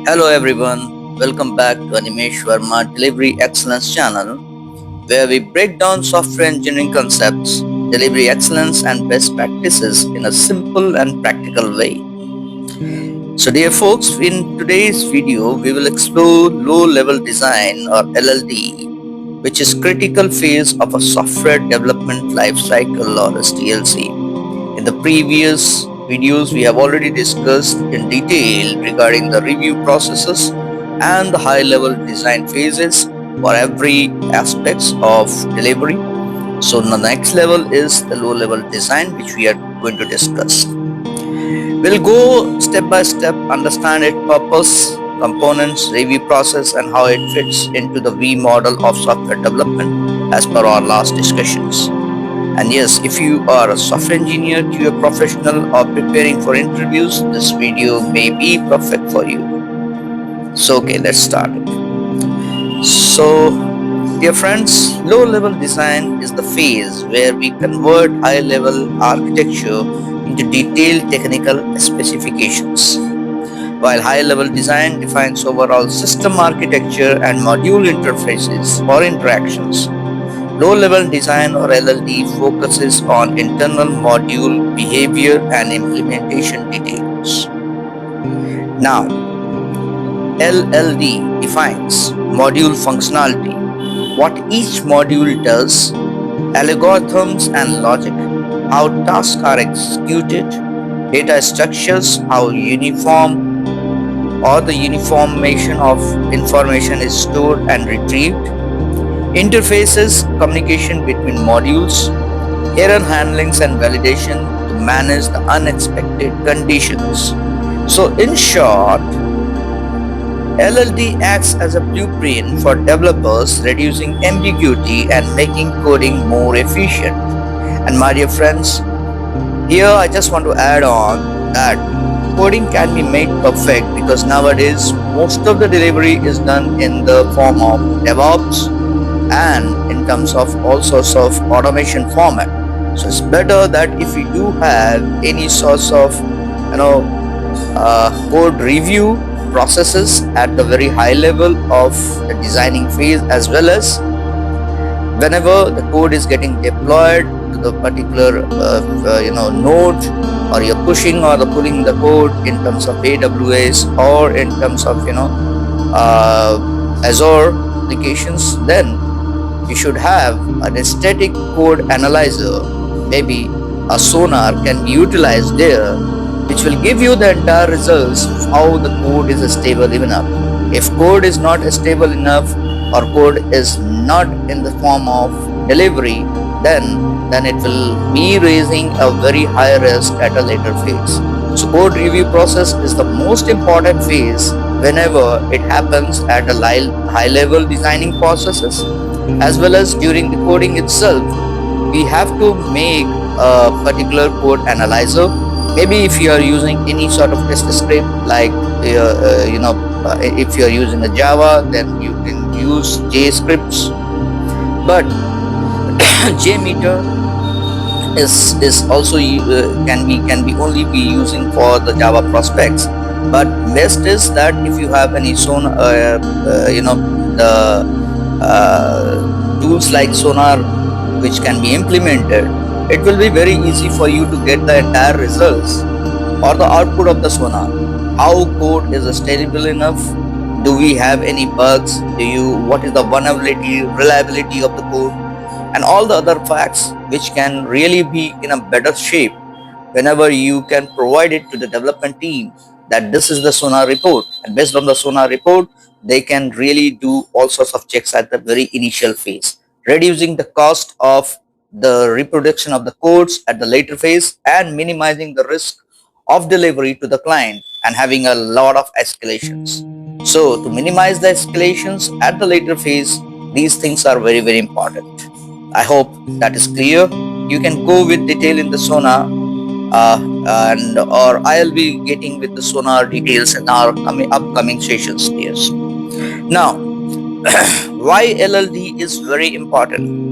Hello everyone, welcome back to Animesh Verma Delivery Excellence channel where we break down software engineering concepts, delivery excellence and best practices in a simple and practical way. So dear folks, in today's video we will explore low level design or LLD, which is critical phase of a software development life cycle or SDLC. In the previous videos, we have already discussed in detail regarding the review processes and the high-level design phases for every aspects of delivery. So the next level is the low-level design, which we are going to discuss. We'll go step by step, understand its purpose, components, review process, and how it fits into the V model of software development as per our last discussions. And yes, if you are a software engineer, QA professional or preparing for interviews, this video may be perfect for you. So okay, let's start it. So dear friends, low level design is the phase where we convert high level architecture into detailed technical specifications. While high level design defines overall system architecture and module interfaces for interactions, low-level design or LLD focuses on internal module behavior and implementation details. Now, LLD defines module functionality, what each module does, algorithms and logic, how tasks are executed, data structures, how uniform or the uniformation of information is stored and retrieved, interfaces, communication between modules, error handlings and validation to manage the unexpected conditions. So in short, LLD acts as a blueprint for developers, reducing ambiguity and making coding more efficient. And my dear friends, here I just want to add on that coding can be made perfect because nowadays most of the delivery is done in the form of DevOps and in terms of all sorts of automation format. So it's better that if we do have any sorts of code review processes at the very high level of the designing phase, as well as whenever the code is getting deployed to the particular node, or you're pushing or pulling the code in terms of AWS or in terms of Azure applications, then you should have an static code analyzer. Maybe a sonar can be utilized there, which will give you the entire results of how the code is stable enough. If code is not stable enough or code is not in the form of delivery, then it will be raising a very high risk at a later phase. So code review process is the most important phase whenever it happens at a high level designing processes, as well as during the coding itself. We have to make a particular code analyzer. Maybe if you are using any sort of test script, like if you are using a Java, then you can use JScripts. But JMeter is also can be only be using for the Java prospects. But best is that if you have any tools like Sonar which can be implemented, it will be very easy for you to get the entire results or the output of the Sonar. How code is stable enough? Do we have any bugs? What is the vulnerability, reliability of the code, and all the other facts which can really be in a better shape whenever you can provide it to the development team that this is the Sonar report, and based on the Sonar report they can really do all sorts of checks at the very initial phase, reducing the cost of the reproduction of the codes at the later phase and minimizing the risk of delivery to the client and having a lot of escalations. So to minimize the escalations at the later phase, these things are very, very important. I hope that is clear. You can go with detail in the Sonar or I'll be getting with the Sonar details in our upcoming sessions. Yes. Now, why LLD is very important?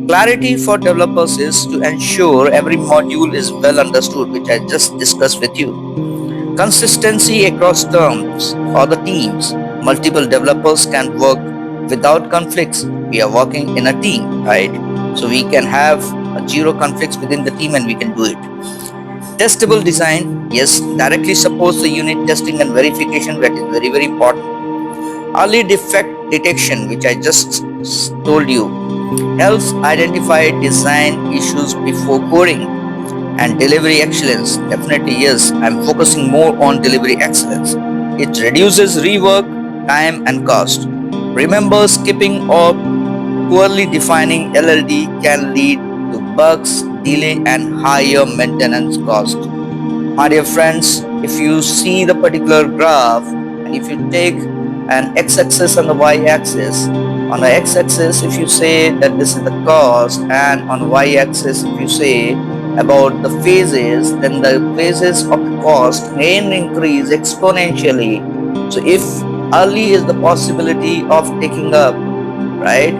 Clarity for developers is to ensure every module is well understood, which I just discussed with you. Consistency across terms or the teams. Multiple developers can work without conflicts. We are working in a team, right? So we can have zero conflicts within the team and we can do it. Testable design, yes, directly supports the unit testing and verification, that is very, very important. Early defect detection, which I just told you, helps identify design issues before coding. And delivery excellence, definitely yes, I'm focusing more on delivery excellence. It reduces rework, time and cost. Remember, skipping or poorly defining LLD can lead to bugs, delay and higher maintenance cost. My dear friends, if you see the particular graph and if you take an x-axis and the y-axis, on the x-axis if you say that this is the cost, and on y-axis if you say about the phases, then the phases of the cost may increase exponentially. So if early is the possibility of taking up, right,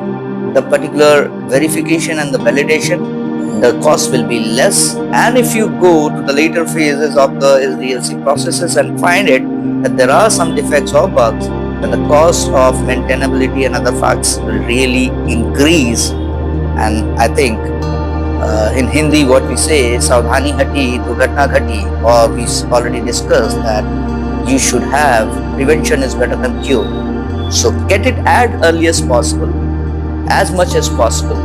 the particular verification and the validation, the cost will be less. And if you go to the later phases of the SDLC processes and find it that there are some defects or bugs, then the cost of maintainability and other facts will really increase. And I think in Hindi what we say, Saudhani hati durghatna ghati, or we already discussed that you should have prevention is better than cure. So get it as early as possible, as much as possible.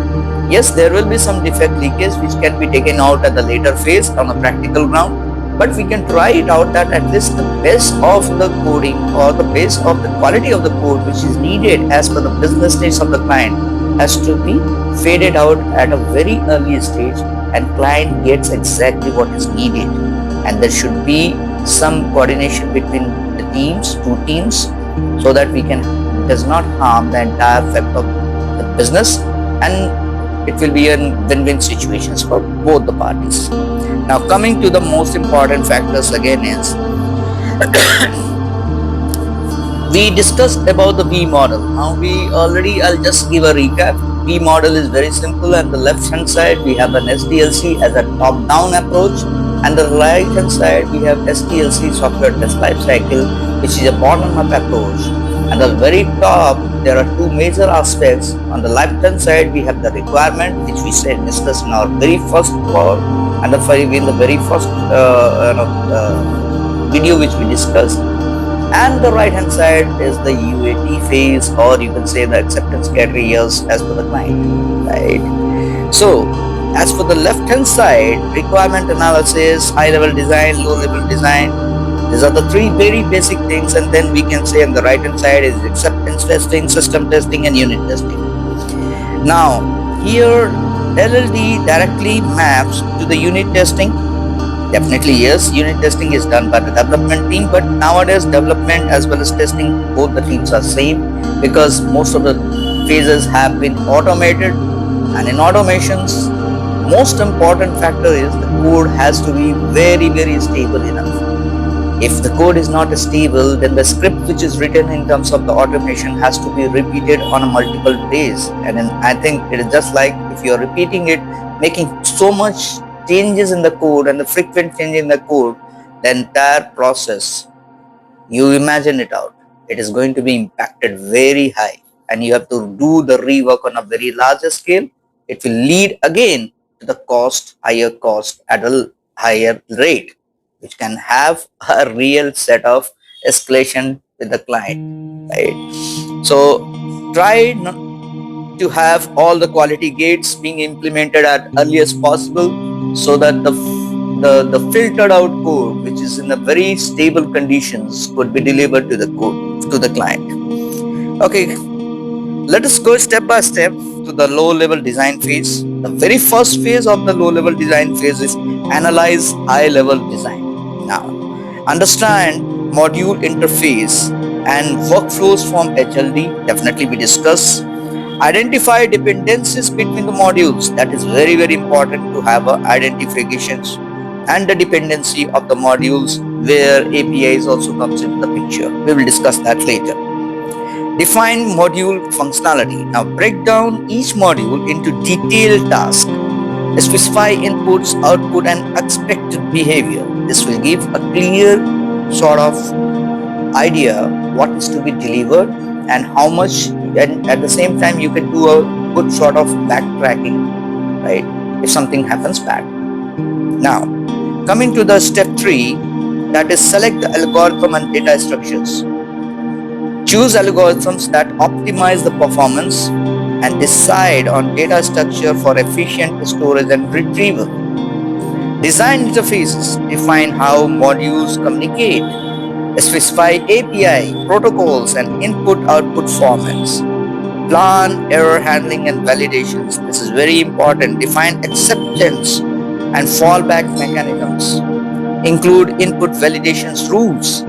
Yes, there will be some defect leakage which can be taken out at the later phase on a practical ground, but we can try it out that at least the base of the coding or the base of the quality of the code which is needed as per the business needs of the client has to be faded out at a very early stage, and client gets exactly what is needed. And there should be some coordination between the teams, two teams, so that we can does not harm the entire fact of the business, and it will be a win-win situations for both the parties. Now coming to the most important factors again is we discussed about the V model. Now I'll just give a recap. V model is very simple. And the left hand side we have an SDLC as a top-down approach, and the right hand side we have STLC, software test lifecycle, which is a bottom-up approach. And the very top there are two major aspects. On the left hand side we have the requirement, which we discussed in our very first call, and in the very first video which we discussed. And the right hand side is the UAT phase, or you can say the acceptance criteria as per the client, right? So as for the left hand side, requirement analysis, high level design, low level design, these are the three very basic things. And then we can say on the right hand side is acceptance testing, system testing and unit testing. Now here LLD directly maps to the unit testing. Definitely yes, unit testing is done by the development team, but nowadays development as well as testing, both the teams are same, because most of the phases have been automated. And in automations, most important factor is the code has to be very, very stable enough. If the code is not stable, then the script which is written in terms of the automation has to be repeated on a multiple days. And then I think it is just like if you are repeating it, making so much changes in the code and the frequent change in the code, the entire process, you imagine it out, it is going to be impacted very high, and you have to do the rework on a very larger scale. It will lead again to the higher cost at a higher rate, which can have a real set of escalation with the client, right? So try to have all the quality gates being implemented at early as possible, so that the filtered out code which is in a very stable conditions could be delivered to the client. Okay, let us go step by step to the low level design phase. The very first phase of the low level design phase is analyze high level design. Now understand module interface and workflows from HLD. Definitely we discuss. Identify dependencies between the modules. That is very, very important to have identifications and the dependency of the modules where APIs also comes into the picture. We will discuss that later. Define module functionality. Now break down each module into detailed tasks. Specify inputs, output and expected behavior. This will give a clear sort of idea what is to be delivered and how much, and at the same time you can do a good sort of backtracking, right, if something happens bad. Now, coming to the step 3, that is select the algorithm and data structures. Choose algorithms that optimize the performance and decide on data structure for efficient storage and retrieval. Design interfaces, define how modules communicate, specify API, protocols, and input-output formats. Plan error handling and validations. This is very important. Define acceptance and fallback mechanisms. Include input validations rules.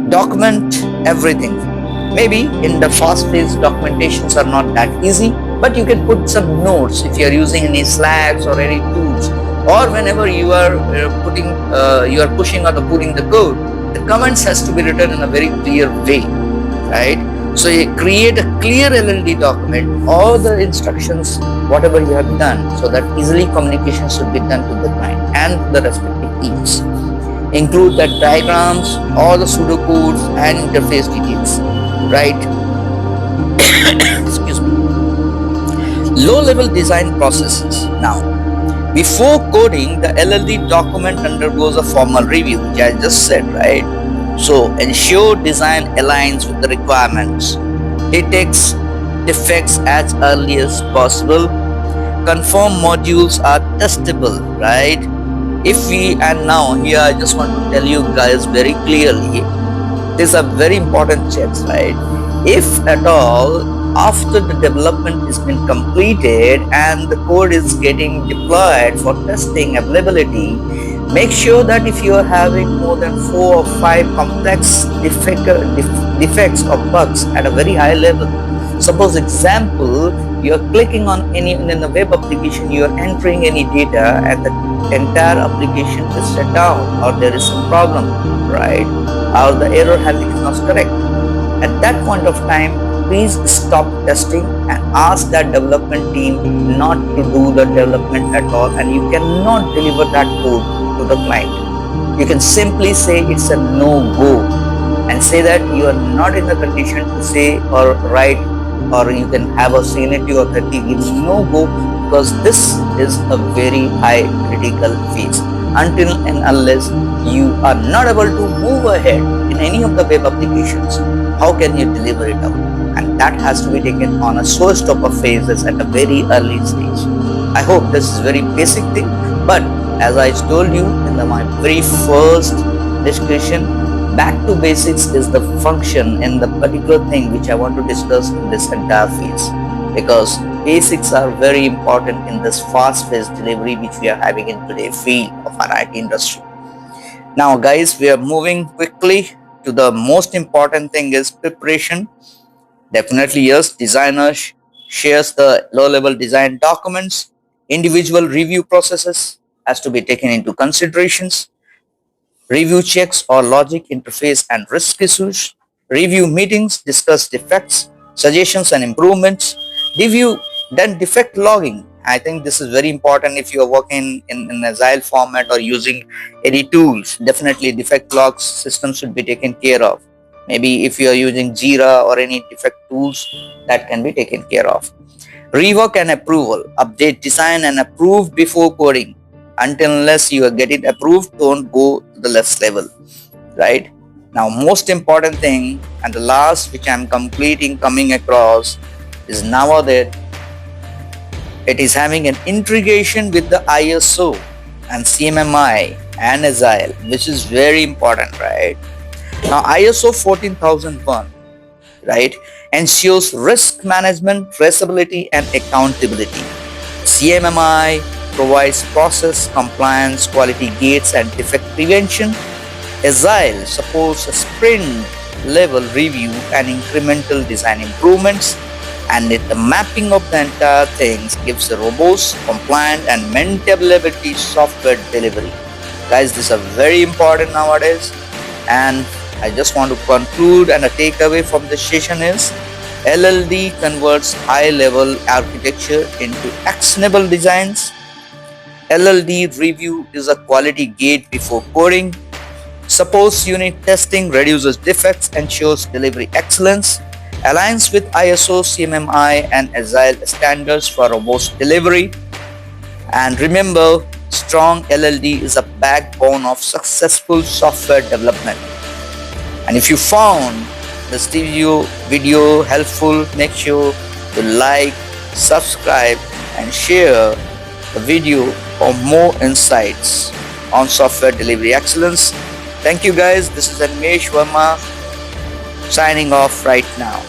Document everything. Maybe in the fast phase documentations are not that easy, but you can put some notes if you are using any Slacks or any tools, or whenever you are pushing or putting the code, the comments has to be written in a very clear way, right? So you create a clear LLD document, all the instructions, whatever you have done, so that easily communication should be done to the client and the respective teams. Include the diagrams, all the pseudocodes and interface details, right? Excuse me. Low-level design processes. Now, before coding, the LLD document undergoes a formal review, which I just said, right? So, ensure design aligns with the requirements. Detects defects as early as possible. Confirm modules are testable, right? And now here I just want to tell you guys very clearly, these are very important checks, right? If at all, after the development has been completed and the code is getting deployed for testing availability, make sure that if you are having more than 4 or 5 complex defects or bugs at a very high level, suppose example, you are clicking on any in the web application, you are entering any data and the entire application is shut down, or there is some problem, right? Or the error handling is not correct. At that point of time, please stop testing and ask that development team not to do the development at all, and you cannot deliver that code to the client. You can simply say it's a no-go and say that you are not in the condition to say or write, or you can have a seniority authority give no-go, because this is a very high critical phase. Until and unless you are not able to move ahead in any of the web applications, how can you deliver it out? And that has to be taken on a showstopper phases at a very early stage. I hope this is very basic thing, but as I told you in my very first discussion, back to basics is the function in the particular thing which I want to discuss in this entire phase, because basics are very important in this fast-paced delivery which we are having in today's field of our IT industry. Now guys, we are moving quickly to the most important thing is preparation. Definitely yes, designer shares the low-level design documents. Individual review processes has to be taken into considerations. Review checks or logic, interface and risk issues. Review meetings, discuss defects, suggestions and improvements. Then defect logging. I think this is very important if you are working in agile format or using any tools. Definitely defect logs system should be taken care of. Maybe if you are using Jira or any defect tools, that can be taken care of. Rework and approval. Update design and approve before coding. Until unless you get it approved, don't go to the next level, right? Now, most important thing and the last which I'm coming across is nowadays it is having an integration with the ISO and CMMI and Agile, which is very important, right? Now, ISO 14001, right, ensures risk management, traceability and accountability. CMMI provides process, compliance, quality gates and defect prevention. Agile supports a sprint level review and incremental design improvements, and the mapping of the entire things gives a robust, compliant and maintainability software delivery. Guys, these are very important nowadays, and I just want to conclude, and a takeaway from this session is LLD converts high-level architecture into actionable designs. LLD review is a quality gate before coding. supports unit testing, reduces defects, ensures delivery excellence, aligns with ISO, CMMI, and Agile standards for robust delivery. And remember, strong LLD is a backbone of successful software development. And if you found this video helpful, make sure to like, subscribe, and share the video for more insights on software delivery excellence. Thank you guys. This is Animesh Verma signing off right now.